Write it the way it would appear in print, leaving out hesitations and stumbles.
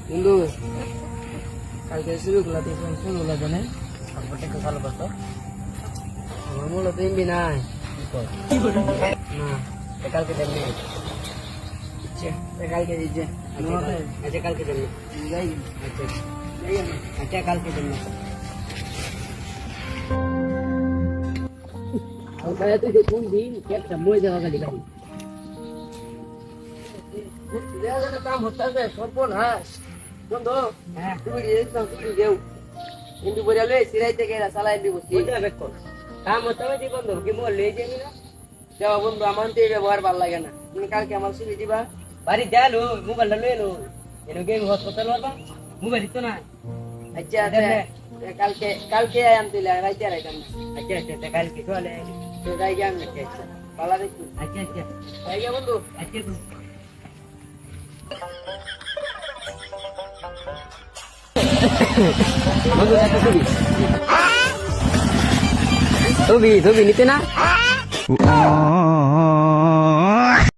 বন্ধু কালকে শুরুগুলা দিয়ে শুরুগুলা জানে তারপর একটু ভালো করতো আমার মূলত এমবি নাই না কালকে যাবি কালকে দিচ্ছে আচ্ছা কালকে যাবি যাই আচ্ছা আচ্ছা কালকে যাবি তুই কোন দিন একটা মই যাওয়া গাড়ি গাড়ি কাম হচ্ছে সর্বনাশ বন্ধু তুমি দেও কিন্তু বলে সিরাইতে গেলা চালাই দিব কাম হতে হবে বন্ধু কি মোর লয়ে যাবি না যাওয়া বন্ধু আমার তো এই ব্যবহার ভালো লাগে না তুমি কালকে আমার সুবি দিবা বাড়ি যালো মোবাইলটা লয়ে লো এনে গেম হাসপাতাল বাবা মোবাইল তো না আচ্ছা কালকে কালকে আনতে রাইতে রাইতাম আচ্ছা আচ্ছা কালকে চলে তো যাই গিয়ে আমি আচ্ছা ভালো দেখি আচ্ছা আচ্ছা যাই গিয়ে বন্ধু আচ্ছা ছবি ছবি নিতে না